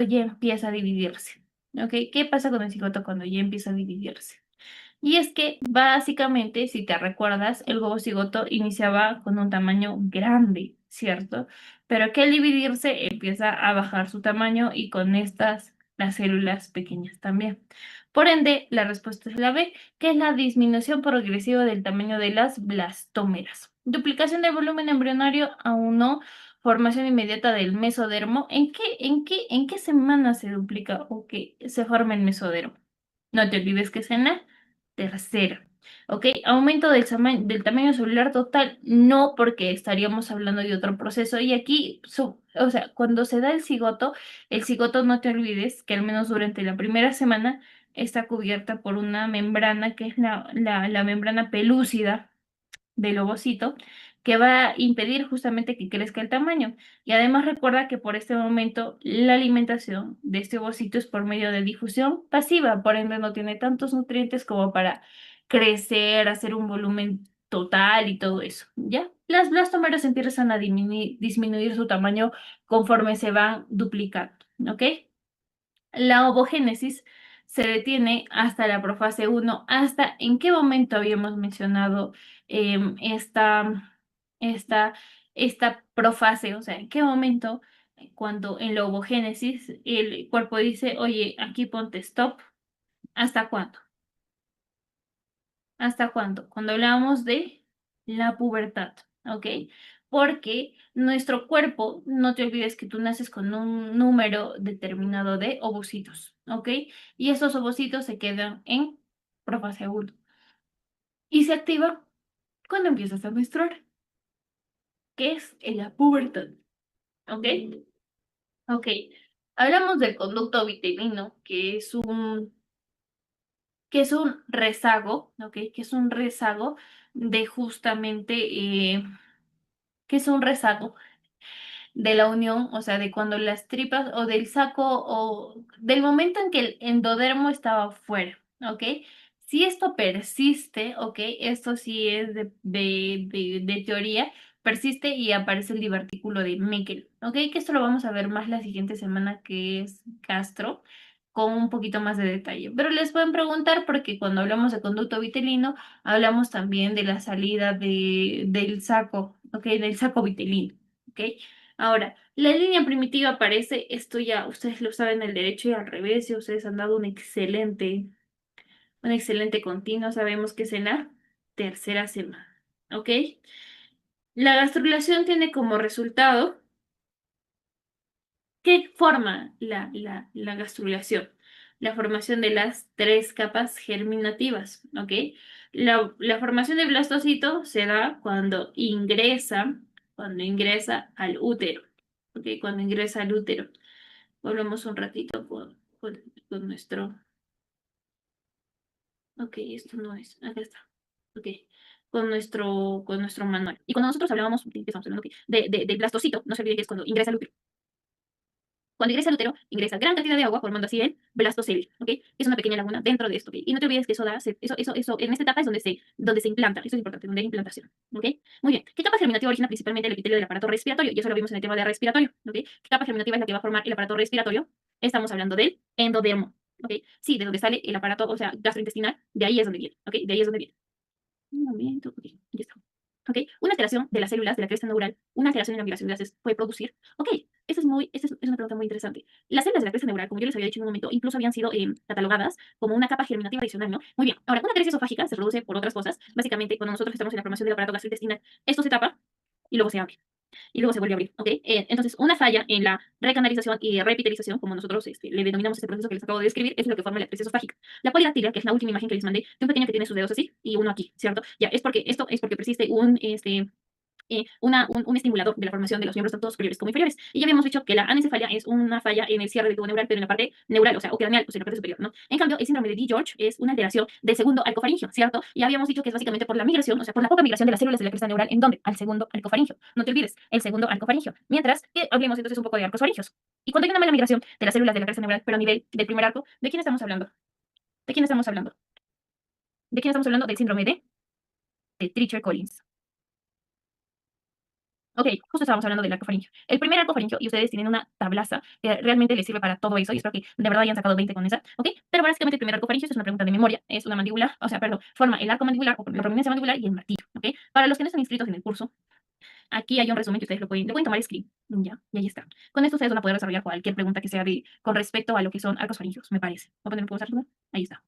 ya empieza a dividirse. ¿Ok? ¿Qué pasa con el cigoto cuando ya empieza a dividirse? Y es que básicamente, si te recuerdas, el huevo cigoto iniciaba con un tamaño grande, ¿cierto? Pero que al dividirse empieza a bajar su tamaño y con estas las células pequeñas también. Por ende, la respuesta es la B, que es la disminución progresiva del tamaño de las blastómeras. Duplicación del volumen embrionario aún no. Formación inmediata del mesodermo. ¿En qué semana se duplica o que se forma el mesodermo? No te olvides que es en la tercera. ¿Ok? Aumento del tamaño celular total, no, porque estaríamos hablando de otro proceso. Y aquí, o sea, cuando se da el cigoto no te olvides que al menos durante la primera semana está cubierta por una membrana que es la membrana pelúcida del ovocito, que va a impedir justamente que crezca el tamaño. Y además recuerda que por este momento la alimentación de este ovocito es por medio de difusión pasiva, por ende no tiene tantos nutrientes como para crecer, hacer un volumen total y todo eso, ¿ya? Las blastómeras empiezan a disminuir su tamaño conforme se van duplicando, ¿ok? La ovogénesis se detiene hasta la profase 1. ¿Hasta en qué momento habíamos mencionado esta, esta, esta profase? O sea, ¿en qué momento, cuando en la ovogénesis el cuerpo dice, oye, aquí ponte stop? ¿Hasta cuándo? ¿Hasta cuándo? Cuando hablamos de la pubertad, ¿ok? Porque nuestro cuerpo, no te olvides que tú naces con un número determinado de ovocitos, ¿ok? Y esos ovocitos se quedan en profase agudo y se activa cuando empiezas a menstruar, que es en la pubertad, ¿ok? Ok. Hablamos del conducto vitelino, que es un rezago, ¿ok? Que es un rezago de justamente, que es un rezago de la unión, o sea, de cuando las tripas o del saco o del momento en que el endodermo estaba fuera, ¿ok? Si esto persiste, ¿ok? Esto sí es de teoría, persiste y aparece el divertículo de Meckel, ¿ok? Que esto lo vamos a ver más la siguiente semana, que es gastro, con un poquito más de detalle. Pero les pueden preguntar porque cuando hablamos de conducto vitelino, hablamos también de la salida del saco, ¿ok? Del saco vitelino, ¿ok? Ahora, la línea primitiva aparece, esto ya ustedes lo saben del derecho y al revés, y ustedes han dado un excelente continuo, sabemos que es en la tercera semana, ¿ok? La gastrulación tiene como resultado, ¿qué forma la gastrulación? La formación de las tres capas germinativas, ¿ok? La formación de blastocito se da cuando ingresa al útero, ¿ok? Cuando ingresa al útero. Volvemos un ratito con nuestro. Ok, esto no es. Acá está. Ok. Con nuestro manual. Y cuando nosotros hablábamos, ¿de qué estamos hablando aquí? Del blastocito, no se olviden que es cuando ingresa al útero. Cuando ingresa al útero, ingresa gran cantidad de agua, formando así el blastocele, ¿ok? Es una pequeña laguna dentro de esto, ¿ok? Y no te olvides que eso, en esta etapa es donde se implanta, eso es importante, donde hay implantación, ¿ok? Muy bien. ¿Qué capa germinativa origina principalmente el epitelio del aparato respiratorio? Y eso lo vimos en el tema de respiratorio, ¿ok? ¿Qué capa germinativa es la que va a formar el aparato respiratorio? Estamos hablando del endodermo, ¿ok? Sí, de donde sale el aparato, o sea, gastrointestinal, de ahí es donde viene, ¿ok? De ahí es donde viene. Un momento, ok, ya está. ¿Ok? Una alteración de las células de la cresta neural, una alteración en la migración de gases puede producir. Ok, esta es una pregunta muy interesante. Las células de la cresta neural, como yo les había dicho en un momento, incluso habían sido catalogadas como una capa germinativa adicional, ¿no? Muy bien. Ahora, una atresia esofágica se produce por otras cosas. Básicamente, cuando nosotros estamos en la formación del aparato gastrointestinal, esto se tapa y luego se abre y luego se vuelve a abrir, ¿ok? Entonces, una falla en la recanalización y repitelización, como nosotros le denominamos este proceso que les acabo de describir, es lo que forma la atresia esofágica. La polidactilia, que es la última imagen que les mandé, de un pequeño que tiene sus dedos así y uno aquí, ¿cierto? Ya, esto es porque persiste un estimulador de la formación de los miembros tanto superiores como inferiores. Y ya habíamos dicho que la anencefalia es una falla en el cierre del tubo neural, pero en la parte neural, o sea, o craneal, o sea, en la parte superior, ¿no? En cambio, el síndrome de D-George es una alteración del segundo arcofaringio, ¿cierto? Y habíamos dicho que es básicamente por la migración, o sea, por la poca migración de las células de la cresta neural, ¿en dónde? Al segundo arcofaringio. No te olvides, el segundo arcofaringio. Mientras que hablemos entonces un poco de arcos faringios. Y cuando hay una mala migración de las células de la cresta neural, pero a nivel del primer arco, ¿de quién estamos hablando? ¿De quién estamos hablando? ¿De quién estamos hablando? Del síndrome de Treacher-Collins. Ok, justo estábamos hablando del arco faríngeo. El primer arco faríngeo, y ustedes tienen una tablaza que realmente les sirve para todo eso, y espero que de verdad hayan sacado 20 con esa, ¿ok? Pero básicamente el primer arco faríngeo es una pregunta de memoria, es una mandíbula, o sea, perdón, forma el arco mandibular o la prominencia mandibular y el martillo, ¿ok? Para los que no están inscritos en el curso, aquí hay un resumen que ustedes lo pueden tomar screen, ya, y ahí está. Con esto ustedes van a poder desarrollar cualquier pregunta que sea con respecto a lo que son arcos faríneos, me parece. ¿Voy a poner pausar? Ahí está.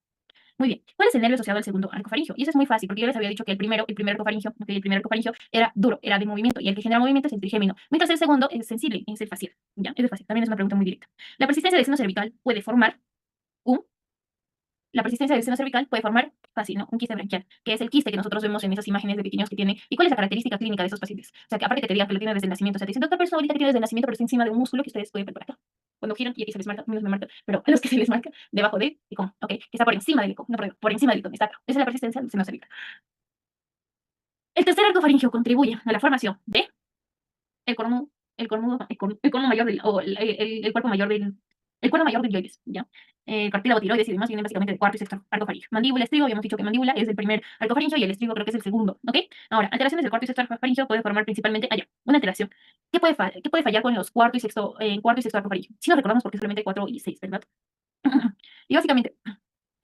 Muy bien. ¿Cuál es el nervio asociado al segundo arco faríngeo? Y eso es muy fácil, porque yo les había dicho que el primer arco faríngeo, el primer arco faríngeo era duro, era de movimiento, y el que genera movimiento es el trigémino, mientras el segundo es sensible, es el facial. Ya, es de fácil. También es una pregunta muy directa. La persistencia del seno cervical puede formar un la persistencia del seno cervical puede formar fácil, ¿no? Un quiste branquial, que es el quiste que nosotros vemos en esas imágenes de pequeños que tiene. ¿Y cuál es la característica clínica de esos pacientes? O sea, que aparte que te digan que lo tiene desde el nacimiento, o sea, te dicen, doctor, pero es una bolita que tiene desde el nacimiento, pero está encima de un músculo que ustedes pueden ver por acá. Cuando giran, y aquí se les marca, a mí no se me marca, pero a los que se les marca, debajo del icón, ¿ok? Que está por encima del icón, no por encima del icón, está acá. Esa es la persistencia del seno cervical. El tercer arco faríngeo contribuye a la formación de el cornudo, el cornudo mayor del, o el cuerpo mayor del, el cuerno mayor del dioides, ¿ya? Cartílago, tiroides y demás vienen básicamente de cuarto y sexto arco faríngeo. Mandíbula, estribo, habíamos dicho que mandíbula es el primer arco faríngeo y el estribo creo que es el segundo, ¿ok? Ahora, alteraciones del cuarto y sexto arco faríngeo puede formar principalmente allá, una alteración. ¿Qué puede fallar con los cuarto y sexto arco faríngeo? Si nos recordamos porque solamente 4 y 6, ¿verdad? Y básicamente,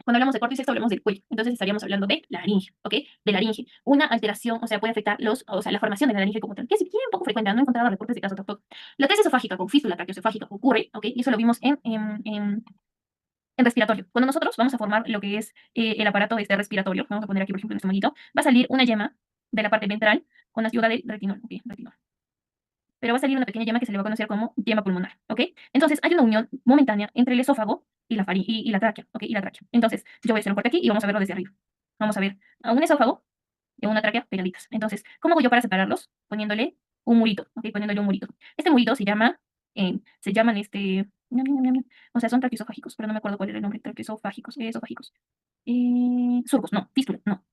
cuando hablamos de cuarto y sexto, hablamos del cuello. Entonces estaríamos hablando de laringe, ¿ok? De laringe. Una alteración, o sea, puede afectar o sea, la formación de la laringe como tal, que es bien poco frecuente, no he encontrado reportes de caso tampoco. La tesis esofágica con fístula traqueoesofágica ocurre, ¿ok? Y eso lo vimos en respiratorio. Cuando nosotros vamos a formar lo que es el aparato este respiratorio, vamos a poner aquí, por ejemplo, en este monito, va a salir una yema de la parte ventral con ayuda del retinol, ¿ok? Retinol, pero va a salir una pequeña yema que se le va a conocer como yema pulmonar, ¿ok? Entonces, hay una unión momentánea entre el esófago y la tráquea, ¿ok? Y la tráquea. Entonces, yo voy a hacer un corte aquí y vamos a verlo desde arriba. Vamos a ver a un esófago y a una tráquea pegaditas. Entonces, ¿cómo hago yo para separarlos? Poniéndole un murito, ¿ok? Poniéndole un murito. Este murito se llaman o sea, son traqueosofágicos, pero no me acuerdo cuál era el nombre, traqueosofágicos, esofágicos. Surcos, no, fístula, no.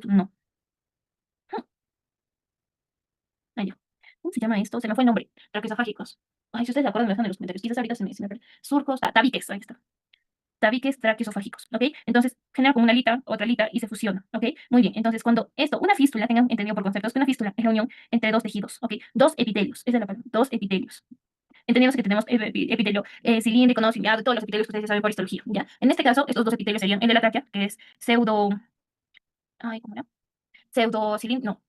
No. Ah, ya. ¿Cómo se llama esto? Se me fue el nombre. Traqueosofágicos. Ay, si ustedes se acuerdan, me dejan en los comentarios. Quizás ahorita se me pierde. Surcos, tabiques, ahí está. Tabiques traqueosofágicos, ¿ok? Entonces, genera como una alita, otra alita y se fusiona, ¿ok? Muy bien. Entonces, cuando una fístula, tengan entendido por conceptos que una fístula es la unión entre dos tejidos, ¿ok? Dos epitelios, esa es la palabra, dos epitelios. Entendemos que tenemos epitelio cilíndrico, no ciliado, todos los epitelios que ustedes ya saben por histología, ¿ya? En este caso, estos dos epitelios serían el de la tráquea, que es pseudo, ay, ¿cómo era? Pseudo cilíndrico, no,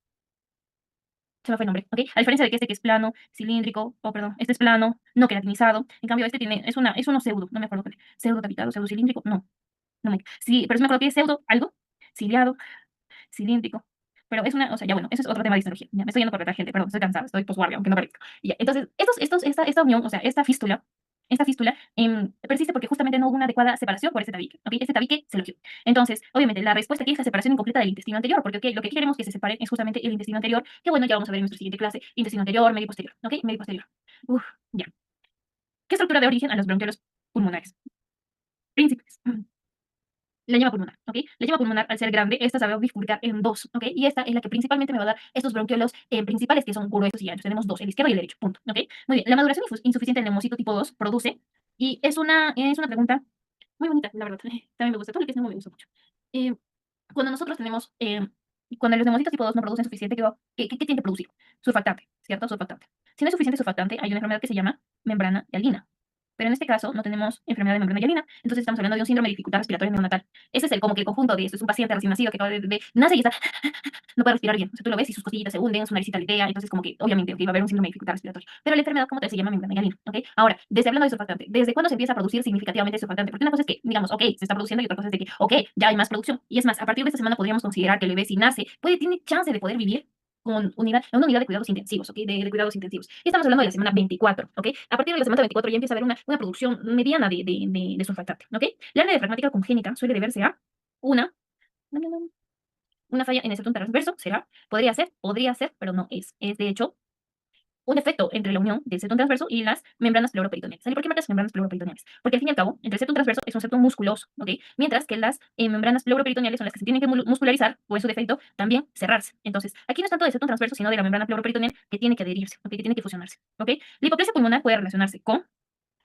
se me fue el nombre, ¿ok? A diferencia de que este que es plano, cilíndrico, o perdón, este es plano, no queratinizado, en cambio este es uno pseudo, no me acuerdo cuál es, pseudo capitado, pseudo cilíndrico, no me, sí, pero sí me acuerdo que es pseudo algo, ciliado, cilíndrico, pero es una, o sea, ya bueno, eso es otro tema de histología, ya me estoy yendo por otra gente, perdón, estoy cansada, estoy posguardia, aunque no parezca. Y ya, entonces, esta unión, o sea, esta fístula persiste porque justamente no hubo una adecuada separación por este tabique, ¿ok? Este tabique se logió. Entonces, obviamente, la respuesta aquí es la separación incompleta del intestino anterior, porque lo que queremos que se separe es justamente el intestino anterior, que bueno, ya vamos a ver en nuestra siguiente clase, intestino anterior, medio posterior, ¿ok? Medio posterior. Uf, ya. ¿Qué estructura de origen a los bronquiolos pulmonares? Príncipes. La llama pulmonar, ¿ok? La llama pulmonar, al ser grande, esta se va a bifurcar en dos, ¿ok? Y esta es la que principalmente me va a dar estos bronquiolos principales, que son gruesos y anchos. Tenemos dos, el izquierdo y el derecho, punto, ¿ok? Muy bien, la maduración insuficiente del neumocito tipo 2 produce, y es una pregunta muy bonita, la verdad. También me gusta, todo lo que es neumo me gusta mucho. Eh, cuando nosotros tenemos, cuando los neumocitos tipo 2 no producen suficiente, ¿qué tiene que producir? Surfactante, ¿cierto? Surfactante. Si no hay suficiente surfactante, hay una enfermedad que se llama membrana hialina. Pero en este caso no tenemos enfermedad de membrana hialina, entonces estamos hablando de un síndrome de dificultad respiratoria neonatal. Ese es como que el conjunto de esto. Es un paciente recién nacido que acaba nace y está, no puede respirar bien. O sea, tú lo ves y sus costillitas se hunden, su naricita aletea, entonces como que obviamente va a haber un síndrome de dificultad respiratoria. Pero la enfermedad como tal se llama membrana hialina, ¿ok? Ahora, desde hablando de surfactante, ¿desde cuándo se empieza a producir significativamente surfactante? Porque una cosa es que, digamos, ok, se está produciendo y otra cosa es de que, ok, ya hay más producción. Y es más, a partir de esta semana podríamos considerar que el bebé si nace, tiene chance de poder vivir con una unidad de cuidados intensivos, ¿ok? De cuidados intensivos. Y estamos hablando de la semana 24, ¿ok? A partir de la semana 24 ya empieza a haber una producción mediana de surfactante, ¿ok? La hernia diafragmática congénita suele deberse a una, una falla en el septum transverso, ¿será? Podría ser, pero no es. Es de hecho un efecto entre la unión del septum transverso y las membranas pleuroperitoneales. ¿Sale? ¿Por qué marcas membranas pleuroperitoneales? Porque al fin y al cabo, entre el septum transverso es un septum musculoso, ¿ok? Mientras que las membranas pleuroperitoneales son las que se tienen que muscularizar o en su defecto también cerrarse. Entonces, aquí no es tanto del septum transverso, sino de la membrana pleuroperitoneal que tiene que adherirse, ¿ok? Que tiene que fusionarse, ¿ok? La hipoplasia pulmonar puede relacionarse con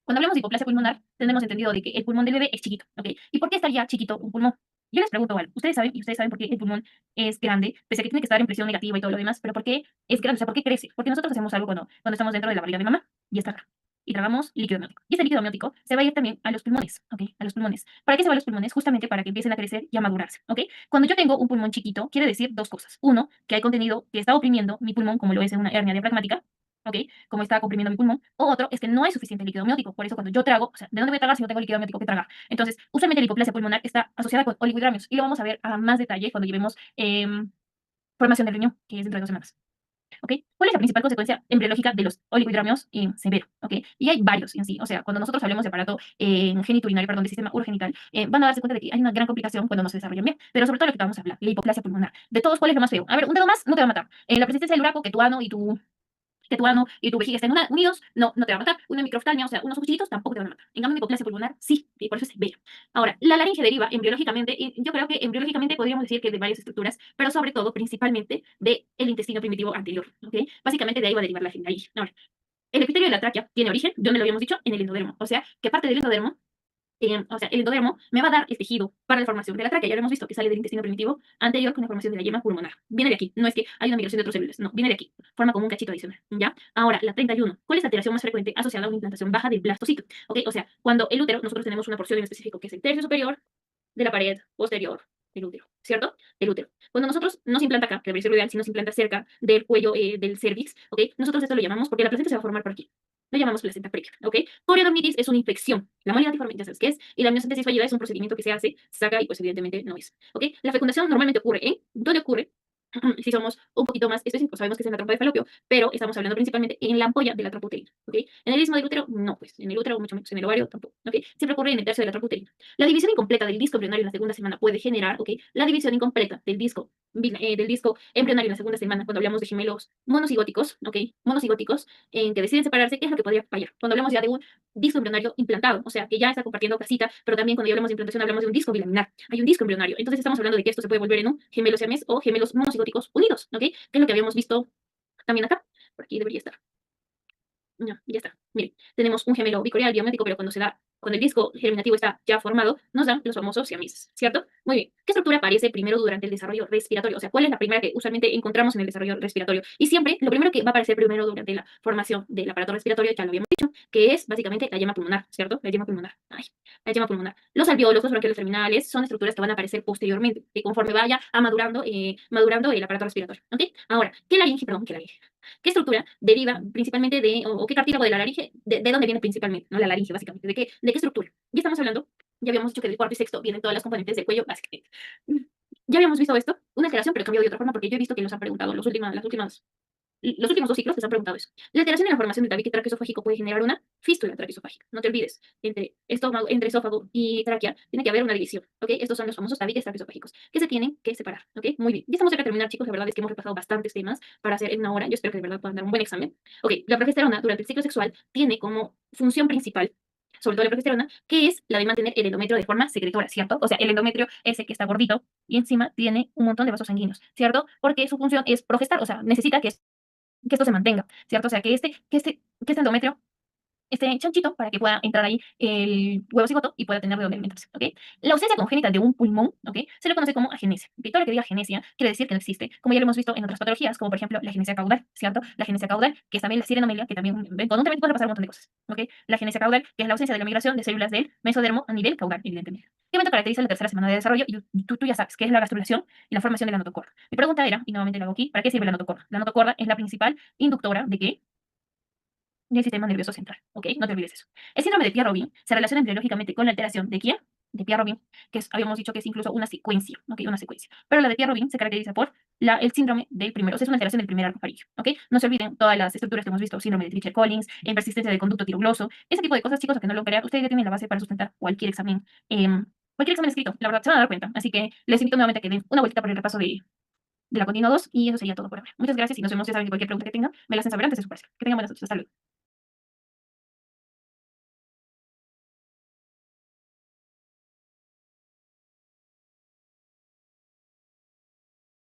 cuando hablamos de hipoplasia pulmonar, tenemos entendido de que el pulmón del bebé es chiquito, ¿ok? ¿Y por qué estaría chiquito un pulmón? Yo les pregunto algo. Ustedes saben, y ustedes saben por qué el pulmón es grande, pese a que tiene que estar en presión negativa y todo lo demás, pero ¿por qué es grande? O sea, ¿por qué crece? Porque nosotros hacemos algo cuando estamos dentro de la barriga de mamá y está acá. Y tragamos líquido amniótico. Y ese líquido amniótico se va a ir también a los pulmones, ¿ok? A los pulmones. ¿Para qué se va a los pulmones? Justamente para que empiecen a crecer y a madurarse, ¿ok? Cuando yo tengo un pulmón chiquito, quiere decir dos cosas. Uno, que hay contenido que está oprimiendo mi pulmón, como lo es una hernia diafragmática, ¿ok? Como está comprimiendo mi pulmón. O otro es que no hay suficiente líquido amniótico. Por eso cuando yo trago, o sea, ¿de dónde voy a tragar si no tengo líquido amniótico que tragar? Entonces, usualmente la hipoplasia pulmonar está asociada con oligohidramios y lo vamos a ver a más detalle cuando llevemos formación del riñón, que es dentro de 2 semanas. ¿Ok? ¿Cuál es la principal consecuencia embriológica de los oligohidramios severo? ¿Ok? Y hay varios en sí. O sea, cuando nosotros hablemos de aparato genitourinario, perdón, de sistema urogenital, van a darse cuenta de que hay una gran complicación cuando no se desarrollan bien. Pero sobre todo lo que vamos a hablar, la hipoplasia pulmonar. De todos, ¿cuál es lo más feo? A ver, un dedo más no te va a matar. La persistencia del uraco, que tu ano y tu ano y tu vejiga estén unidos, no te va a matar. Una microftalmia, o sea, unos cuchillitos tampoco te van a matar. En cambio, una hipoplasia pulmonar, sí, y por eso es severa. Ahora, la laringe deriva embriológicamente, y yo creo que embriológicamente podríamos decir que de varias estructuras, pero sobre todo, principalmente, del intestino primitivo anterior, ¿ok? Básicamente de ahí va a derivar la laringe. Ahora, el epitelio de la tráquea tiene origen, ¿dónde lo habíamos dicho? En el endodermo. O sea, que parte del endodermo o sea, el endodermo me va a dar el tejido para la formación de la tráquea. Ya lo hemos visto que sale del intestino primitivo anterior con la formación de la yema pulmonar. Viene de aquí. No es que hay una migración de otras células. No, viene de aquí. Forma como un cachito adicional. ¿Ya? Ahora, la 31. ¿Cuál es la alteración más frecuente asociada a una implantación baja del blastocito? ¿Ok? O sea, cuando el útero, nosotros tenemos una porción en específico que es el tercio superior de la pared posterior del útero, ¿cierto? Del útero. Cuando nosotros nos implanta acá, que debería ser lo ideal, si nos implanta cerca del cuello del cervix, ¿ok? Nosotros esto lo llamamos, porque la placenta se va a formar por aquí. Lo llamamos placenta previa, ¿ok? Chorioamnionitis es una infección. La malignidad tiforme, ya sabes qué es. Y la amniocentesis fallida es un procedimiento que se hace, se saca y pues evidentemente no es, ¿ok? La fecundación normalmente ocurre en, ¿dónde ocurre? Si somos un poquito más específicos, sabemos que es en la trompa de falopio, pero estamos hablando principalmente en la ampolla de la trompa uterina, ¿ok? En el istmo del útero, no, pues, en el útero mucho menos, en el ovario tampoco, ¿ok? Siempre ocurre en el tercio de la trompa uterina. La división incompleta del disco embrionario en la segunda semana puede generar, ¿ok? La división incompleta del disco embrionario en la segunda semana, cuando hablamos de gemelos monocigóticos, ¿ok? Monocigóticos, en que deciden separarse, ¿qué es lo que podría fallar? Cuando hablamos ya de un disco embrionario implantado, o sea, que ya está compartiendo casita, pero también cuando ya hablamos de implantación hablamos de un disco bilaminar. Hay un disco embrionario. Entonces estamos hablando de que esto se puede volver en un gemelo siamés o gemelos monocigóticos unidos, ¿ok? Que es lo que habíamos visto también acá. Por aquí debería estar. No, ya está. Miren, tenemos un gemelo bicoreal biométrico, pero cuando el disco germinativo está ya formado, nos dan los famosos siameses, ¿cierto? Muy bien. ¿Qué estructura aparece primero durante el desarrollo respiratorio? O sea, ¿cuál es la primera que usualmente encontramos en el desarrollo respiratorio? Y siempre, lo primero que va a aparecer primero durante la formación del aparato respiratorio, ya lo habíamos dicho, que es básicamente la yema pulmonar, ¿cierto? La yema pulmonar. Ay, la yema pulmonar. Los alveolos, los bronquiolos terminales, son estructuras que van a aparecer posteriormente, que conforme vaya madurando el aparato respiratorio, ¿ok? Ahora, ¿qué estructura deriva principalmente o qué cartílago de la laringe, de dónde viene principalmente, ¿no? La laringe, básicamente, ¿de qué estructura? Ya estamos hablando, ya habíamos dicho que del cuarto y sexto vienen todas las componentes del cuello, básicamente. Ya habíamos visto esto, una alteración, pero cambiado de otra forma, porque yo he visto que los han preguntado los últimos 2 ciclos les han preguntado eso. La alteración en la formación del tabique traqueosofágico puede generar una fístula traqueosofágica. No te olvides, entre esófago y tráquea tiene que haber una división, ¿ok? Estos son los famosos tabiques traqueosofágicos que se tienen que separar, ¿ok? Muy bien. Ya estamos cerca de terminar, chicos. La verdad es que hemos repasado bastantes temas para hacer en una hora. Yo espero que de verdad puedan dar un buen examen. Ok, la progesterona durante el ciclo sexual tiene como función principal, sobre todo la progesterona, que es la de mantener el endometrio de forma secretora, ¿cierto? O sea, el endometrio ese que está gordito y encima tiene un montón de vasos sanguíneos, ¿cierto? Porque su función es progestar, o sea, necesita que esto se mantenga, ¿cierto? O sea, que este endometrio esté chanchito para que pueda entrar ahí el huevo cigoto y pueda tener de dónde alimentarse, ¿ok? La ausencia congénita de un pulmón, ¿ok? Se le conoce como agenesia, ¿ok? Todo lo que diga agenesia quiere decir que no existe, como ya lo hemos visto en otras patologías, como por ejemplo la agenesia caudal, ¿cierto? La agenesia caudal, que es también la sirenomelia, que también, con un puede pasar un montón de cosas, ¿ok? La agenesia caudal, que es la ausencia de la migración de células del mesodermo a nivel caudal, evidentemente. ¿Qué evento caracteriza la tercera semana de desarrollo? Y tú ya sabes, que es la gastrulación y la formación de la notocorda. Mi pregunta era, y nuevamente la hago aquí, ¿para qué sirve la notocorda? La notocorda es la principal inductora de qué? Del sistema nervioso central, ¿ok? No te olvides eso. El síndrome de Pierre-Robin se relaciona embriológicamente con la alteración de quién? De Pierre-Robin, habíamos dicho que es incluso una secuencia, ¿ok? Una secuencia. Pero la de Pierre-Robin se caracteriza por el síndrome del primero, o sea, es una alteración del primer arco faríngeo, ¿ok? No se olviden todas las estructuras que hemos visto, síndrome de Treacher-Collins, en persistencia del conducto tirogloso, ese tipo de cosas, chicos, que no lo crean, ustedes ya tienen la base para sustentar cualquier examen escrito, la verdad, se van a dar cuenta. Así que les invito nuevamente a que den una vueltita por el repaso de la continua 2 y eso sería todo por ahora. Muchas gracias y nos vemos, ya saben que cualquier pregunta que tengan, me la hacen saber antes de su parcial. Que tengan buenas noches, hasta luego.